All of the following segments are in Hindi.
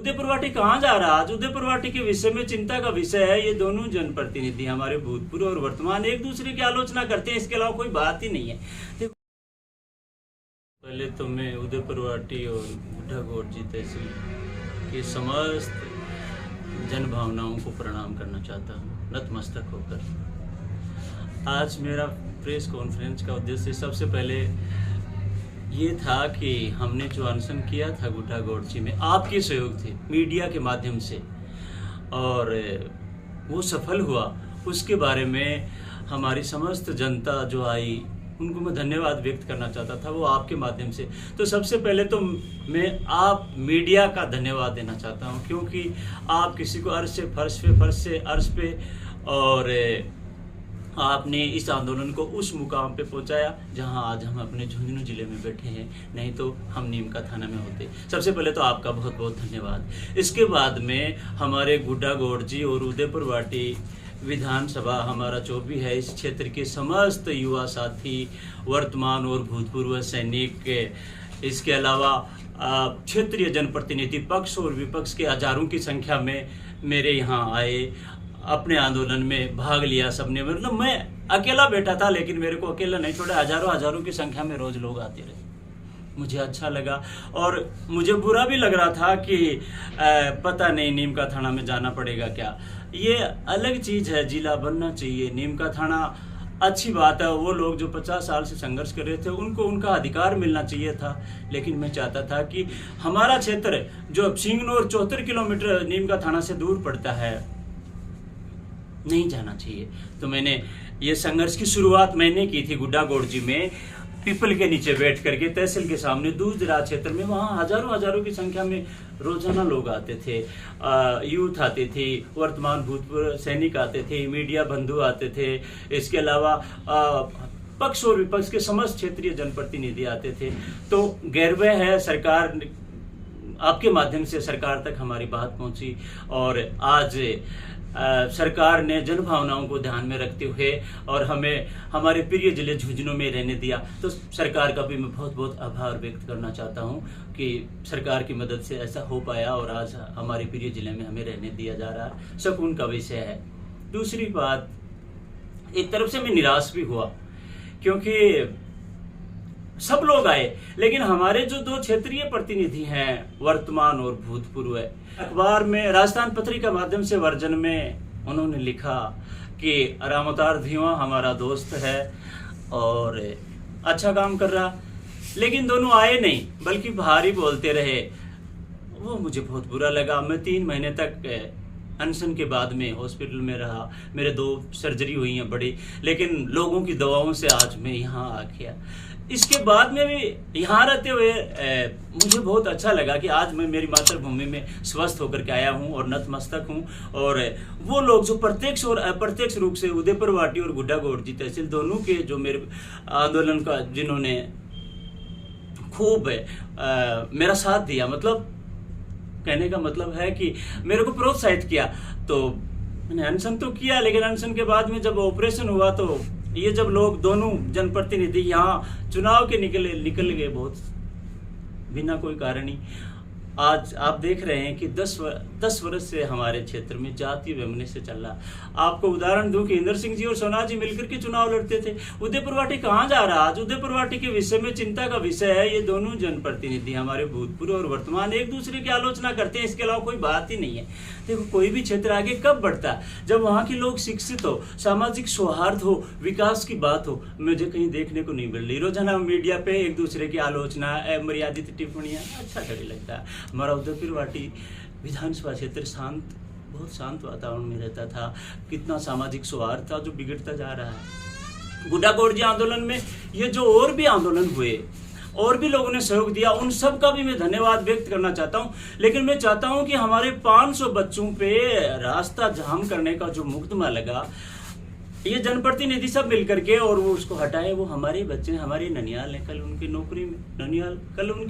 उदयपुर वाटी कहाँ जा रहा है? आज उदयपुर वाटी के विषय में चिंता का विषय है। ये दोनों जनप्रतिनिधि हमारे भूतपूर्व और वर्तमान एक दूसरे की आलोचना करते हैं, इसके अलावा कोई बात ही नहीं है। देखो, पहले तो मैं उदयपुर वाटी और गुड्डागोड़ जी तहसील के समस्त जन भावनाओं को प्रणाम करना चाहता हूँ नतमस्तक होकर। आज मेरा प्रेस कॉन्फ्रेंस का उद्देश्य सबसे पहले ये था कि हमने जो अनशन किया था गुड्डागोड़ जी में आपके सहयोग थे मीडिया के माध्यम से, और वो सफल हुआ। उसके बारे में हमारी समस्त जनता जो आई उनको मैं धन्यवाद व्यक्त करना चाहता था, वो आपके माध्यम से। तो सबसे पहले तो मैं आप मीडिया का धन्यवाद देना चाहता हूँ, क्योंकि आप किसी को अर्श से फर्श पे, फर्श से अर्श पे, और आपने इस आंदोलन को उस मुकाम पे पहुंचाया जहां आज हम अपने झुंझुनू जिले में बैठे हैं, नहीं तो हम नीमका थाना में होते। सबसे पहले तो आपका बहुत बहुत धन्यवाद। इसके बाद में हमारे गुड्डागोड़ जी और उदयपुर वाटी विधानसभा हमारा जो भी है, इस क्षेत्र के समस्त युवा साथी, वर्तमान और भूतपूर्व सैनिक, इसके अलावा क्षेत्रीय जनप्रतिनिधि पक्ष और विपक्ष के हजारों की संख्या में मेरे यहाँ आए, अपने आंदोलन में भाग लिया सबने। मतलब मैं अकेला बैठा था, लेकिन मेरे को अकेला नहीं छोड़ा, हजारों की संख्या में रोज लोग आते रहे। मुझे अच्छा लगा और मुझे बुरा भी लग रहा था कि पता नहीं नीमका थाना में जाना पड़ेगा क्या। ये अलग चीज है, जिला बनना चाहिए। नीमका थाना अच्छी बात है, वो लोग जो 50 साल से संघर्ष कर रहे थे उनको उनका अधिकार मिलना चाहिए था। लेकिन मैं चाहता था कि हमारा क्षेत्र जो सिंगनौर 74 किलोमीटर नीमका थाना से दूर पड़ता है, नहीं जाना चाहिए। तो मैंने ये संघर्ष की शुरुआत मैंने की थी गुड्डागोड़ जी में, पीपल के नीचे बैठ करके तहसील के सामने दूर दराज क्षेत्र में। वहाँ हजारों की संख्या में रोजाना लोग आते थे, यूथ आते थे, वर्तमान भूतपूर्व सैनिक आते थे, मीडिया बंधु आते थे, इसके अलावा पक्ष और विपक्ष के समस्त क्षेत्रीय जनप्रतिनिधि आते थे। तो गर्व है, सरकार आपके माध्यम से सरकार तक हमारी बात पहुंची, और आज सरकार ने जन भावनाओं को ध्यान में रखते हुए और हमें हमारे प्रिय जिले झुंझुनू में रहने दिया। तो सरकार का भी मैं बहुत बहुत आभार व्यक्त करना चाहता हूं कि सरकार की मदद से ऐसा हो पाया और आज हमारे प्रिय जिले में हमें रहने दिया जा रहा है। सुकून का विषय है। दूसरी बात, एक तरफ से मैं निराश भी हुआ क्योंकि सब लोग आए, लेकिन हमारे जो दो क्षेत्रीय प्रतिनिधि हैं वर्तमान और भूतपूर्व, अखबार में राजस्थान पत्रिका माध्यम से वर्जन में उन्होंने लिखा कि रामोतार धीवा हमारा दोस्त है और अच्छा काम कर रहा, लेकिन दोनों आए नहीं बल्कि बाहर ही बोलते रहे। वो मुझे बहुत बुरा लगा। मैं 3 महीने तक अनशन के बाद में हॉस्पिटल में रहा, मेरे 2 सर्जरी हुई हैं बड़ी, लेकिन लोगों की दवाओं से आज मैं यहाँ आ गया। इसके बाद में भी यहाँ रहते हुए मुझे बहुत अच्छा लगा कि आज मैं मेरी मातृभूमि में स्वस्थ होकर के आया हूँ और नतमस्तक हूँ। और वो लोग जो प्रत्यक्ष और अप्रत्यक्ष रूप से उदयपुर वाटी और गुड्डागोड़ जी तहसील दोनों के जो मेरे आंदोलन का जिन्होंने खूब मेरा साथ दिया, मतलब कहने का मतलब है कि मेरे को प्रोत्साहित किया। तो मैंने अनशन तो किया, लेकिन अनशन के बाद में जब ऑपरेशन हुआ तो ये जब लोग दोनों जनप्रतिनिधि यहाँ चुनाव के निकल गए बहुत बिना कोई कारण ही। आज आप देख रहे हैं कि 10 वर्ष से हमारे क्षेत्र में जातीय वैमनस्य चल रहा। आपको उदाहरण दूं कि इंदर सिंह जी और सोना जी मिलकर के चुनाव लड़ते थे। उदयपुर वाटी कहाँ जा रहा है? आज उदयपुर वाटी के विषय में चिंता का विषय है। ये दोनों जनप्रतिनिधि हमारे भूतपूर्व और वर्तमान एक दूसरे की आलोचना करते हैं, इसके अलावा कोई बात ही नहीं है। देखो, कोई भी क्षेत्र आगे कब बढ़ता है? जब वहाँ के लोग शिक्षित हो, सामाजिक सौहार्द हो, विकास की बात हो। मुझे कहीं देखने को नहीं मिल रही। रोजाना मीडिया पे एक दूसरे की आलोचना, मर्यादित टिप्पणियां, अच्छा नहीं लगता है। हमारा उदयपुर वाटी विधानसभा क्षेत्र बहुत शांत वातावरण में रहता था। कितना सामाजिक सौहार्द था जो बिगड़ता जा रहा है। गुड्डागोड़ जी आंदोलन में ये जो और भी आंदोलन हुए और भी लोगों ने सहयोग दिया, उन सब का भी मैं धन्यवाद व्यक्त करना चाहता हूं। लेकिन मैं चाहता हूं कि हमारे 500 बच्चों पे रास्ता जाम करने का जो मुकदमा लगा, ये जनप्रतिनिधि सब मिलकर के और वो उसको हटाए। वो हमारे बच्चे, हमारे ननियाल है, कल उनकी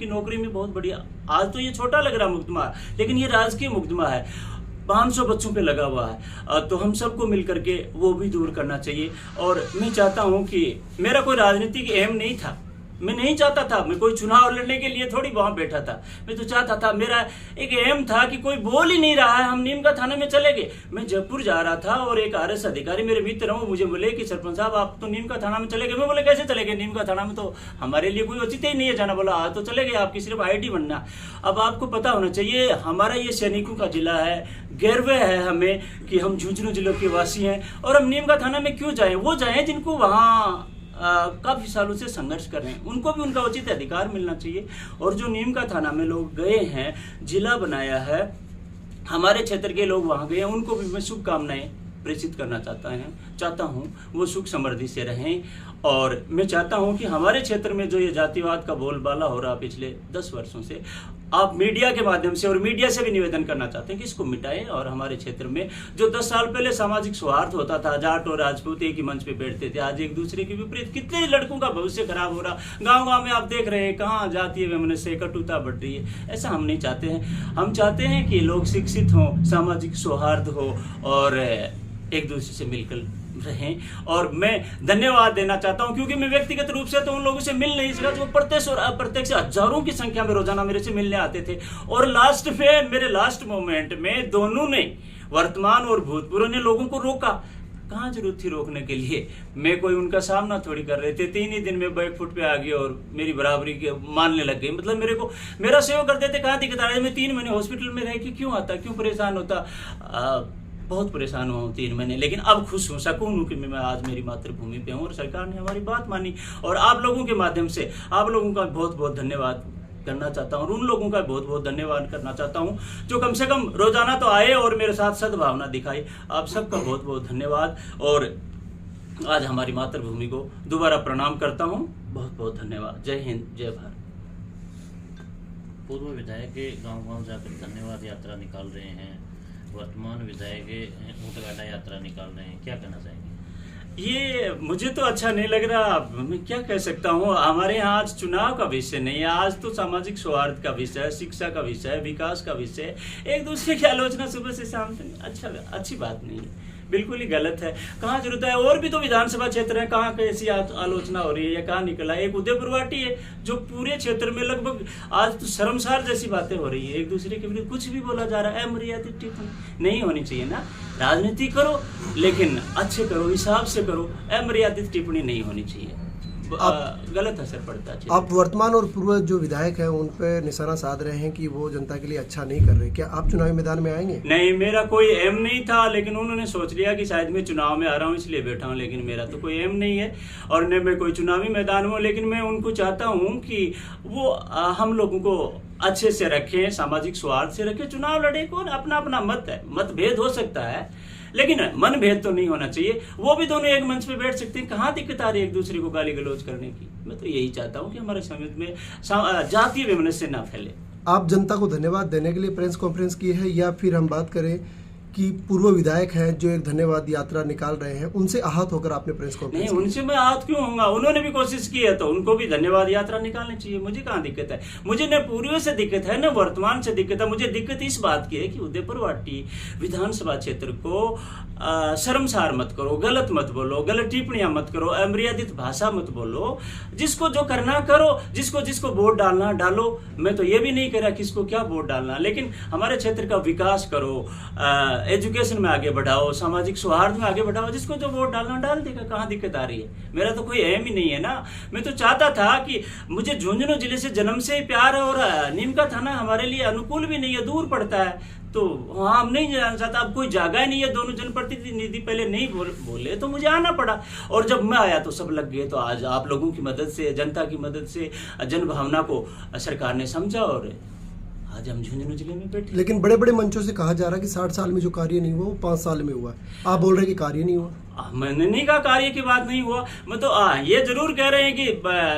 नौकरी में बहुत बढ़िया। आज तो ये छोटा लग रहा मुकदमा, लेकिन ये राजकीय मुकदमा है, 500 बच्चों पे लगा हुआ है। तो हम सबको मिलकर के वो भी दूर करना चाहिए। और मैं चाहता हूं कि मेरा कोई राजनीतिक एम नहीं था, मैं नहीं चाहता था, मैं कोई चुनाव लड़ने के लिए थोड़ी वहां बैठा था। मैं तो चाहता था, मेरा एक एम था कि कोई बोल ही नहीं रहा है, हम नीम का थाना में चले गए। मैं जयपुर जा रहा था और एक आरएस अधिकारी मेरे मित्र हैं, मुझे बोले कि सरपंच साहब आप तो नीम का थाना में चले गए। मैं बोले कैसे चले गए, नीम का थाना में तो हमारे लिए कोई उचित ही नहीं है जाना। बोला हाँ तो चले गए, आपकी सिर्फ आईडी बनना। अब आपको पता होना चाहिए हमारा ये सैनिकों का जिला है, गर्व है हमें कि हम झुंझुनू जिले के वासी हैं, और हम नीम का थाना में क्यों जाएं? वो जाएं जिनको वहाँ काफी सालों से संघर्ष कर रहे हैं, उनको भी उनका उचित अधिकार मिलना चाहिए। और जो नीम का थाना में लोग गए हैं, जिला बनाया है, हमारे क्षेत्र के लोग वहां गए हैं, उनको भी मैं शुभकामनाएं प्रेषित करना चाहता हूं वो सुख समृद्धि से रहें। और मैं चाहता हूं कि हमारे क्षेत्र में जो ये जातिवाद का बोलबाला हो रहा पिछले 10 वर्षों से, आप मीडिया के माध्यम से और मीडिया से भी निवेदन करना चाहते हैं कि इसको मिटाएं। और हमारे क्षेत्र में जो 10 साल पहले सामाजिक सौहार्द होता था, जाट और राजपूत एक ही मंच पे बैठते थे, आज एक दूसरे के विपरीत कितने लड़कों का भविष्य खराब हो रहा। गांव-गांव में आप देख रहे हैं कहाँ जातीय वैमनस्य कटुता बढ़ रही है। ऐसा हम नहीं चाहते हैं। हम चाहते हैं कि लोग शिक्षित हों, सामाजिक सौहार्द हो और एक दूसरे से मिलकर रहें। और मैं धन्यवाद देना चाहता हूं क्योंकि मैं व्यक्तिगत रूप से तो उन लोगों से मिल नहीं सका जो प्रत्यक्ष और अप्रत्यक्ष हजारों की संख्या में रोजाना मेरे से मिलने आते थे। और लास्ट में मेरे लास्ट मोमेंट में दोनों ने, वर्तमान और भूतपूर्व ने, लोगों को रोका। कहाँ जरूरत थी रोकने के लिए? मैं कोई उनका सामना थोड़ी कर रहे थे। 3 ही दिन में बैक फुट पे आ गए और मेरी बराबरी के मानने लग गए। मतलब मेरा सेवा करते थे, कहाँ दिक्कत आ रही है? मैं 3 महीने हॉस्पिटल में रह के क्यों आता, क्यों परेशान होता? बहुत परेशान हुआ हूँ 3 महीने, लेकिन अब खुश हूँ, सकून हूँ कि मैं आज मेरी मातृभूमि पे हूँ और सरकार ने हमारी बात मानी। और आप लोगों के माध्यम से आप लोगों का बहुत बहुत धन्यवाद करना चाहता हूँ, और उन लोगों का बहुत बहुत धन्यवाद करना चाहता हूँ जो कम से कम रोजाना तो आए और मेरे साथ सद्भावना दिखाई। आप सबका बहुत बहुत धन्यवाद। और आज हमारी मातृभूमि को दोबारा प्रणाम करता हूँ। बहुत बहुत धन्यवाद। जय हिंद, जय भारत। पूर्व विधायक गांव-गांव जाकर धन्यवाद यात्रा निकाल रहे हैं, वर्तमान विधायक ऊँटगाड़ा यात्रा निकाल रहे हैं, क्या कहना चाहेंगे? ये मुझे तो अच्छा नहीं लग रहा। मैं क्या कह सकता हूँ, हमारे यहाँ आज चुनाव का विषय नहीं है, आज तो सामाजिक सौहार्द का विषय है, शिक्षा का विषय है, विकास का विषय है। एक दूसरे की आलोचना सुबह से शाम तक अच्छी बात नहीं है, बिल्कुल ही गलत है। कहाँ जरूरत है? और भी तो विधानसभा क्षेत्र है, कहाँ कैसी आलोचना हो रही है या कहाँ निकला है? एक उदयपुर वाटी है जो पूरे क्षेत्र में लगभग आज तो शर्मसार जैसी बातें हो रही है। एक दूसरे के विरुद्ध कुछ भी बोला जा रहा है। अमर्यादित टिप्पणी नहीं होनी चाहिए ना। राजनीति करो लेकिन अच्छे करो, हिसाब से करो। अमर्यादित टिप्पणी नहीं होनी चाहिए, गलत असर पड़ता है। आप वर्तमान और पूर्व जो विधायक हैं उन पे निशाना साध रहे हैं कि वो जनता के लिए अच्छा नहीं कर रहे, क्या आप चुनावी मैदान में आएंगे? नहीं, मेरा कोई एम नहीं था, लेकिन उन्होंने सोच लिया कि शायद मैं चुनाव में आ रहा हूँ इसलिए बैठा हूँ, लेकिन मेरा तो कोई एम नहीं है और न मैं कोई चुनावी मैदान में। लेकिन मैं उनको चाहता हूँ कि वो हम लोगों को अच्छे से रखें, सामाजिक सौहार्द से रखें। चुनाव लड़े को अपना अपना मत है, मतभेद हो सकता है लेकिन मन भेद तो नहीं होना चाहिए। वो भी दोनों एक मंच पे बैठ सकते हैं, कहाँ दिक्कत आ रही है एक दूसरे को गाली गलौज करने की? मैं तो यही चाहता हूँ कि हमारे समाज में जातीय वैमनस्य ना फैले। आप जनता को धन्यवाद देने के लिए प्रेस कॉन्फ्रेंस की है, या फिर हम बात करें कि पूर्व विधायक हैं जो एक धन्यवाद यात्रा निकाल रहे हैं, उनसे आहत होकर आपने प्रेस कॉन्फ्रेंस? नहीं, उनसे मैं आहत क्यों होऊंगा? उन्होंने भी कोशिश की है तो उनको भी धन्यवाद यात्रा निकालनी चाहिए। मुझे कहाँ दिक्कत है? मुझे न पूर्व से दिक्कत है न वर्तमान से दिक्कत है। मुझे दिक्कत इस बात की है कि उदयपुर वाटी विधानसभा क्षेत्र को शर्मसार मत करो, गलत मत बोलो, गलत टिप्पणियां मत करो, अमर्यादित भाषा मत बोलो। जिसको जो करना करो, जिसको जिसको वोट डालना डालो। मैं तो ये भी नहीं कह रहा किसको क्या वोट डालना, लेकिन हमारे क्षेत्र का विकास करो, एजुकेशन में आगे बढ़ाओ, सामाजिक सौहार्द में आगे बढ़ाओ। जिसको जो वोट डालना डाल देगा, कहाँ दिक्कत आ रही है? मेरा तो कोई एम ही नहीं है ना। मैं तो चाहता था कि मुझे झुंझुनू जिले से जन्म से ही प्यार है और नीम का थाना हमारे लिए अनुकूल भी नहीं है, दूर पड़ता है, तो वहाँ हम नहीं जाना चाहता। अब कोई जगह नहीं है, दोनों जनप्रतिनिधि पहले नहीं बोले तो मुझे आना पड़ा, और जब मैं आया तो सब लग गए। तो आज आप लोगों की मदद से, जनता की मदद से, जन भावना को सरकार ने समझा और आज हम झुंझुनू जिले में बैठे। लेकिन बड़े बड़े मंचों से कहा जा रहा है कि 60 साल में जो कार्य नहीं हुआ वो 5 साल में हुआ। आप बोल रहे हैं कि कार्य नहीं हुआ? मैंने नहीं कहा कार्य की बात नहीं हुआ। मैं तो ये जरूर कह रहे हैं कि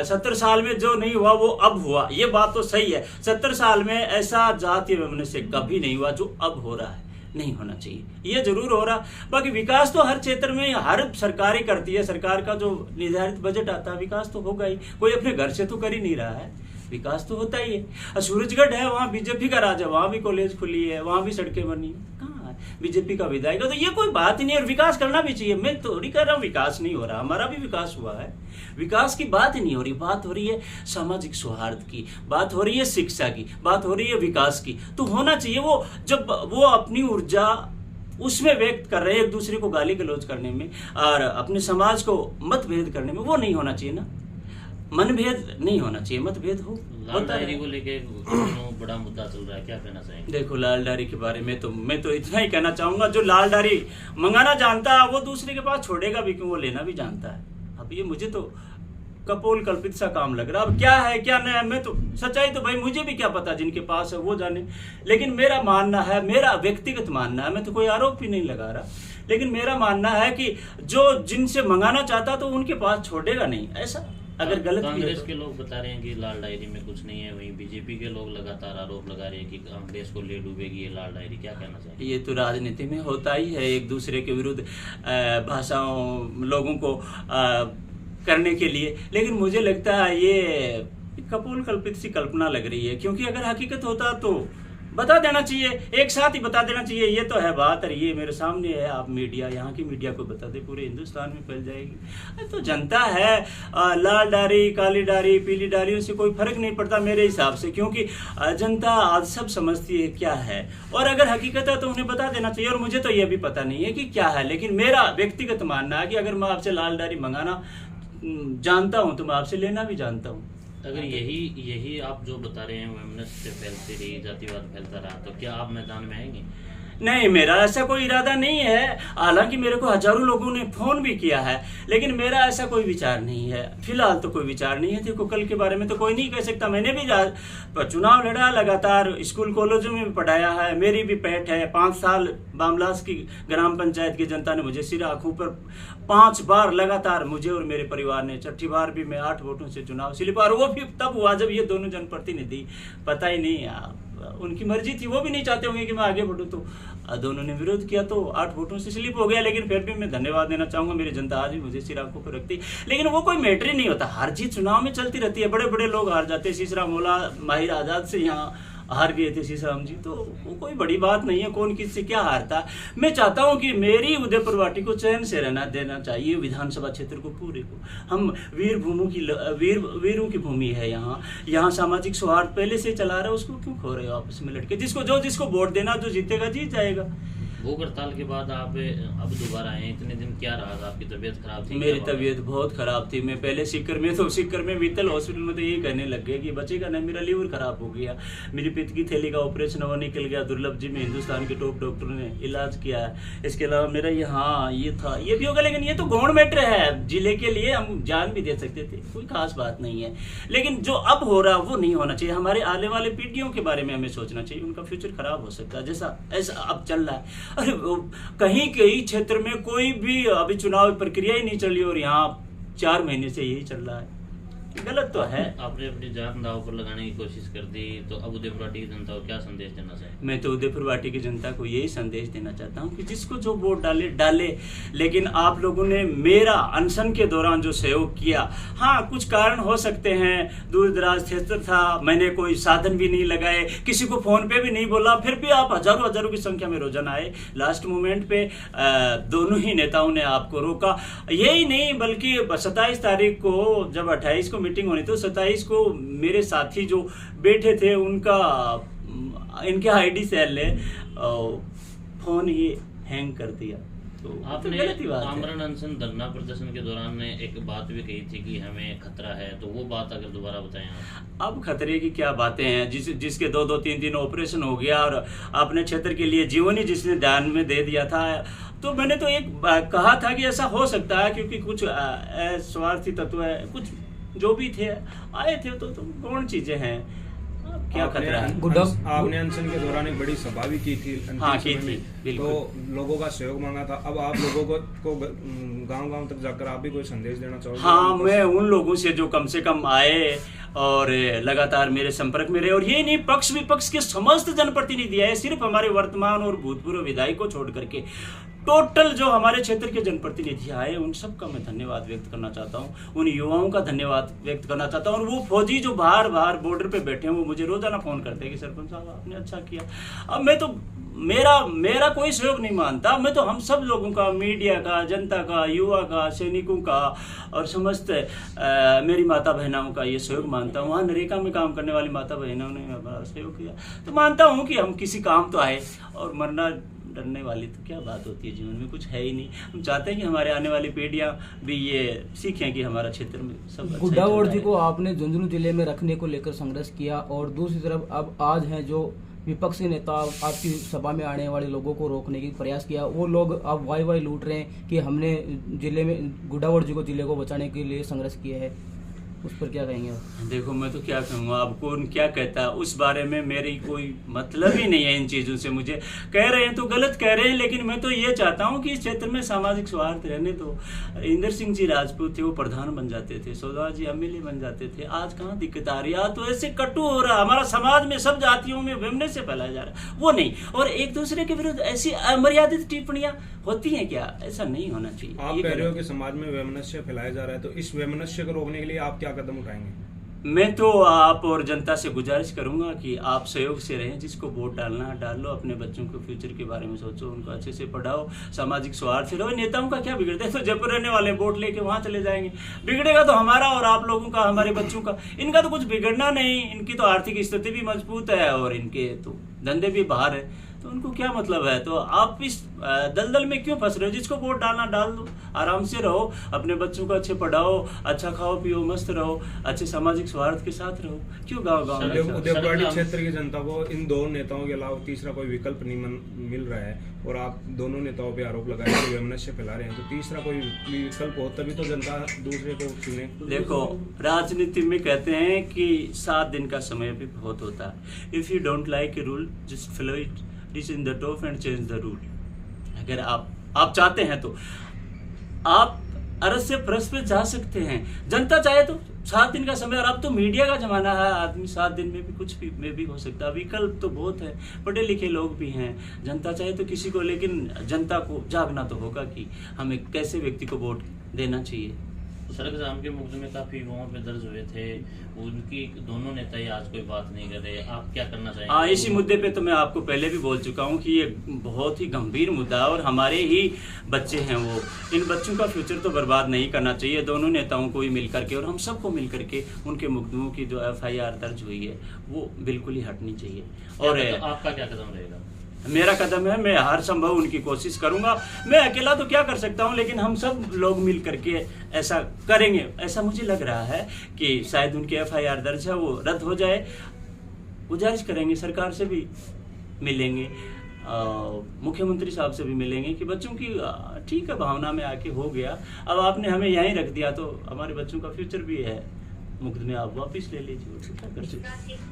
70 साल में जो नहीं हुआ वो अब हुआ। ये बात तो सही है, 70 साल में ऐसा जातीय वैमनस्य कभी नहीं हुआ जो अब हो रहा है। नहीं होना चाहिए, ये जरूर हो रहा। बाकी विकास तो हर क्षेत्र में हर सरकार ही करती है। सरकार का जो निर्धारित बजट आता है, विकास तो होगा ही। कोई अपने घर से तो कर ही नहीं रहा है, विकास तो होता ही है। सूरजगढ़ है, वहाँ बीजेपी का राज है, वहाँ भी कॉलेज खुली है, वहाँ भी सड़कें बनी। कहाँ है, बीजेपी का विधायक है, तो ये कोई बात ही नहीं है। और विकास करना भी चाहिए, मैं थोड़ी कह रहा हूँ विकास नहीं हो रहा, हमारा भी विकास हुआ है। विकास की बात ही नहीं हो रही, बात हो रही है सामाजिक सौहार्द की, बात हो रही है शिक्षा की, बात हो रही है विकास की। तो होना चाहिए वो, जब वो अपनी ऊर्जा उसमें व्यक्त कर रहे हैं एक दूसरे को गाली गलौज करने में और अपने समाज को मतभेद करने में, वो नहीं होना चाहिए ना। मनभेद नहीं होना चाहिए, मतभेद हो। लाल डायरी को लेके बड़ा मुद्दा चल रहा है, क्या कहना चाहेंगे? देखो, लाल डायरी के बारे में तो मैं तो इतना ही कहना चाहूंगा, जो लाल डायरी मंगाना जानता है वो दूसरे के पास छोड़ेगा भी क्यों, वो लेना भी जानता है। अब ये मुझे तो कपोल कल्पित सा काम लग रहा है। अब क्या है क्या नहीं है, मैं तो सच्चाई तो भाई मुझे भी क्या पता, जिनके पास है वो जाने। लेकिन मेरा मानना है, मेरा व्यक्तिगत मानना है, मैं तो कोई आरोप भी नहीं लगा रहा, लेकिन मेरा मानना है कि जो जिनसे मंगाना चाहता तो उनके पास छोड़ेगा नहीं, ऐसा अगर गलत भी है कांग्रेस तो। के लोग बता रहे हैं कि लाल डायरी में कुछ नहीं है, वहीं बीजेपी के लोग लगातार आरोप लगा रहे हैं कि कांग्रेस को ले डूबेगी ये लाल डायरी, क्या कहना चाहिए? ये तो राजनीति में होता ही है, एक दूसरे के विरुद्ध भाषाओं लोगों को करने के लिए। लेकिन मुझे लगता है ये कपोल कल्पित सी कल्पना लग रही है, क्योंकि अगर हकीकत होता तो बता देना चाहिए, एक साथ ही बता देना चाहिए। ये तो है बात, और ये मेरे सामने है, आप मीडिया, यहाँ की मीडिया को बता दे, पूरे हिंदुस्तान में फैल जाएगी। तो जनता है, लाल डायरी, काली डायरी, पीली डायरी, उससे कोई फर्क नहीं पड़ता मेरे हिसाब से, क्योंकि जनता आज सब समझती है क्या है। और अगर हकीकत है तो उन्हें बता देना चाहिए। और मुझे तो ये भी पता नहीं है कि क्या है, लेकिन मेरा व्यक्तिगत मानना है कि अगर मैं आपसे लाल डायरी मंगाना जानता हूँ तो मैं आपसे लेना भी जानता हूँ। अगर यही आप जो बता रहे हैं वैमनस्य फैलती रही, जातिवाद फैलता रहा, तो क्या आप मैदान में आएंगे? नहीं, मेरा ऐसा कोई इरादा नहीं है। हालांकि मेरे को हजारों लोगों ने फोन भी किया है, लेकिन मेरा ऐसा कोई विचार नहीं है, फिलहाल तो कोई विचार नहीं है। देखो, कल के बारे में तो कोई नहीं कह सकता। मैंने भी चुनाव लड़ा, लगातार स्कूल कॉलेजों में भी पढ़ाया है, मेरी भी पैठ है। 5 साल बामलास की ग्राम पंचायत की जनता ने मुझे सिर आंखों पर 5 बार लगातार मुझे और मेरे परिवार ने, छठी बार भी मैं 8 वोटों से चुनाव सिली, और वो भी तब हुआ जब ये दोनों जनप्रतिनिधि, पता ही नहीं, उनकी मर्जी थी, वो भी नहीं चाहते होंगे कि मैं आगे बढ़ूं, तो दोनों ने विरोध किया तो 8 वोटों से स्लिप हो गया। लेकिन फिर भी मैं धन्यवाद देना चाहूंगा, मेरी जनता आज भी मुझे सिर आंखों पर रखती। लेकिन वो कोई मैटर ही नहीं होता, हार जीत चुनाव में चलती रहती है, बड़े बड़े लोग हार जाते हैं। सीसरा मोला माहिर आजाद से यहाँ हार गए थे सीसराम जी, तो वो कोई बड़ी बात नहीं है, कौन किससे क्या हारता। मैं चाहता हूं कि मेरी उदयपुर वाटी को चैन से रहना देना चाहिए, विधानसभा क्षेत्र को पूरे को। हम वीरों की भूमि है यहाँ सामाजिक सौहार्द पहले से चला रहा है, उसको क्यों खो रहे हो आपस में लड़के? जिसको वोट देना, जो जीतेगा जीत जाएगा। भूख हड़ताल के बाद आप अब दोबारा आए, इतने दिन क्या रहा था? आपकी तबीयत खराब थी? मेरी तबीयत बहुत खराब थी। मैं पहले सिक्कर में मित्तल हॉस्पिटल में तो यही कहने लग गया कि बचेगा नहीं, मेरा लीवर खराब हो गया, मेरी पित्त की थैली का ऑपरेशन हुआ, निकल गया। दुर्लभ जी में हिंदुस्तान के टॉप डॉक्टरों ने इलाज किया है। इसके अलावा मेरा ये था, ये भी होगा, लेकिन ये तो गौण मैटर है, जिले के लिए हम जान भी दे सकते थे, कोई खास बात नहीं है। लेकिन जो अब हो रहा वो नहीं होना चाहिए। हमारे आने वाले पीढ़ियों के बारे में हमें सोचना चाहिए, उनका फ्यूचर खराब हो सकता है, जैसा ऐसा अब चल रहा है। अरे कहीं क्षेत्र में कोई भी अभी चुनाव प्रक्रिया ही नहीं चल रही, और यहाँ 4 महीने से यही चल रहा है, गलत तो है। आपने अपनी जान दांव पर लगाने की कोशिश कर दी, तो अब उदयपुर वाटी की जनता को क्या संदेश देना चाहिए? मैं तो उदयपुर वाटी की जनता को यही संदेश देना चाहता हूँ कि जिसको जो वोट डाले। लेकिन आप लोगों ने मेरा अनशन के दौरान जो सहयोग किया, हाँ कुछ कारण हो सकते हैं, दूर दराज क्षेत्र था, मैंने कोई साधन भी नहीं लगाए, किसी को फोन पे भी नहीं बोला, फिर भी आप हजारों की संख्या में रोजाना आए। लास्ट मोमेंट पे दोनों ही नेताओं ने आपको रोका। यही नहीं बल्कि 27 तारीख को जब 28 को मीटिंग होनी, तो 27 को मेरे साथी जो बैठे थे इनके आईडी सेल ने फोन ही हैंग कर दिया। तो आपने गलत बात है। आमरण अनशन धरना प्रदर्शन के दौरान ने एक बात भी कही थी कि हमें खतरा है, तो वो बात अगर दोबारा बताएं आप। अब खतरे की क्या बातें हैं, जिसके 2-3 दिन ऑपरेशन हो गया और अपने क्षेत्र के लिए जीवन ही जिसने ध्यान में दे दिया था, तो मैंने तो एक कहा था कि ऐसा हो सकता है, क्योंकि कुछ स्वार्थी तत्व है, कुछ जो भी थे आए थे, तो कौन चीजें हैं, क्या खतरा है। आपने अनशन के दौरान एक बड़ी सभा भी की थी, हाँ की थी, बिल्कुल। तो लोगों का सहयोग मांगा था। अब आप लोगों को गांव-गांव तक जाकर आप भी कोई संदेश देना चाहोगे? हाँ, मैं उन लोगों से जो कम से कम आए और लगातार मेरे संपर्क में रहे, और ये नहीं पक्ष विपक्ष के समस्त जनप्रतिनिधि आए, सिर्फ हमारे वर्तमान और भूतपूर्व विधायक को छोड़ करके टोटल जो हमारे क्षेत्र के जनप्रतिनिधि आए, उन सबका मैं धन्यवाद व्यक्त करना चाहता हूँ, उन युवाओं का धन्यवाद व्यक्त करना चाहता हूँ। और वो फौजी जो बाहर बॉर्डर पे बैठे हैं, वो मुझे रोजाना फोन करते हैं कि सरपंच साहब आपने अच्छा किया। अब मैं तो मेरा कोई सहयोग नहीं मानता। मैं तो हम सब लोगों का, मीडिया का, जनता का, युवा का, सैनिकों का और समस्त मेरी माता बहनों का ये सहयोग मानता हूँ। वहाँ नरेगा में काम करने वाली माता बहनों ने हमारा सहयोग किया, तो मानता हूँ कि हम किसी काम तो आए। और मरना डरने वाली तो क्या बात होती है, जीवन में कुछ है ही नहीं। हम चाहते हैं कि हमारे आने वाली पीढ़ियां भी ये सीखें कि हमारा क्षेत्र में सब अच्छा गुड्डावर्ड जी को आपने झुंझुनू जिले में रखने को लेकर संघर्ष किया, और दूसरी तरफ अब आज हैं जो विपक्षी नेता आपकी सभा में आने वाले लोगों को रोकने की प्रयास किया, वो लोग अब वाई लूट रहे हैं कि हमने जिले में गुड्डावर्ड जी को जिले को बचाने के लिए संघर्ष किया है। उस पर क्या कहेंगे आप? देखो, मैं तो क्या कहूँगा, आप कौन क्या कहता है उस बारे में मेरी कोई मतलब ही नहीं है इन चीज़ों से। मुझे कह रहे हैं तो गलत कह रहे हैं, लेकिन मैं तो ये चाहता हूँ कि इस क्षेत्र में सामाजिक सौहार्द रहने दो। इंदर सिंह जी राजपूत थे, वो प्रधान बन जाते थे, सौदा जी एमएलए बन जाते थे। आज कहाँ दिक्कत आ रही है? तो ऐसे कटु हो रहा, हमारा समाज में सब जातियों में विमने से फैलाया जा रहा है, वो नहीं। और एक दूसरे के विरुद्ध ऐसी अमर्यादित टिप्पणियां होती हैं क्या? ऐसा नहीं होना चाहिए। आप कह रहे हो कि समाज में वैमनस्य फैलाया जा रहा है, तो इस वैमनस्य को रोकने के लिए आप क्या कदम उठाएंगे? मैं तो आप और जनता से गुजारिश करूंगा कि आप सहयोग से रहें। जिसको वोट डालना है डाल लो, अपने बच्चों को फ्यूचर के बारे में सोचो, उनको अच्छे से पढ़ाओ, सामाजिक सौहार्द से रहो। नेताओं का क्या बिगड़ता है? तो जयपुर रहने वाले वोट लेके वहां चले जाएंगे, बिगड़ेगा तो हमारा और आप लोगों का, हमारे बच्चों का। इनका तो कुछ बिगड़ना नहीं, इनकी तो आर्थिक स्थिति भी मजबूत है और इनके तो धंधे भी बाहर है, तो उनको क्या मतलब है? तो आप इस दलदल में क्यों फंस रहे हो? जिसको वोट डालना डाल दो, आराम से रहो, अपने बच्चों को अच्छे पढ़ाओ, अच्छा खाओ पियो, मस्त रहो, अच्छे सामाजिक सौहार्द के साथ रहो। क्यों गाँव उद्योगवाड़ी क्षेत्र की जनता को इन दो नेताओं के अलावा तीसरा कोई विकल्प नहीं मिल रहा है, और आप दोनों नेताओं पे आरोप लगाए कि वैमनस्य फैला रहे हैं, तो तीसरा कोई विकल्प हो तभी तो जनता दूसरे को चुने। देखो, राजनीति में कहते हैं कि 7 दिन का समय भी बहुत होता है। If you don't like a rule, just follow it, this in the top and change the rule. अगर आप चाहते हैं तो आप अरस से फरस पे जा सकते हैं। जनता चाहे तो 7 दिन का समय, और अब तो मीडिया का जमाना है, आदमी 7 दिन में भी कुछ भी हो सकता है। विकल्प तो बहुत है, पढ़े लिखे लोग भी हैं, जनता चाहे तो किसी को, लेकिन जनता को जागना तो होगा कि हमें कैसे व्यक्ति को वोट देना चाहिए। सड़क जाम के मुकदमे काफी युवाओं पे दर्ज हुए थे, उनकी दोनों नेता ही आज कोई बात नहीं कर रहे, आप क्या करना चाहेंगे? हाँ, इसी मुद्दे पे तो मैं आपको पहले भी बोल चुका हूँ कि ये बहुत ही गंभीर मुद्दा है, और हमारे ही बच्चे हैं वो, इन बच्चों का फ्यूचर तो बर्बाद नहीं करना चाहिए। दोनों नेताओं को ही मिल करके और हम सबको मिल करके उनके मुकदमों की जो FIR दर्ज हुई है वो बिल्कुल ही हटनी चाहिए। और आपका क्या कदम रहेगा? मेरा कदम है, मैं हर संभव उनकी कोशिश करूंगा। मैं अकेला तो क्या कर सकता हूं, लेकिन हम सब लोग मिल करके ऐसा करेंगे। ऐसा मुझे लग रहा है कि शायद उनकी FIR दर्ज है वो रद्द हो जाए। गुजारिश करेंगे, सरकार से भी मिलेंगे, मुख्यमंत्री साहब से भी मिलेंगे कि बच्चों की ठीक है, भावना में आके हो गया, अब आपने हमें यहीं रख दिया तो हमारे बच्चों का फ्यूचर भी है, मुकदमे आप वापस ले लीजिए, क्या कर सकते।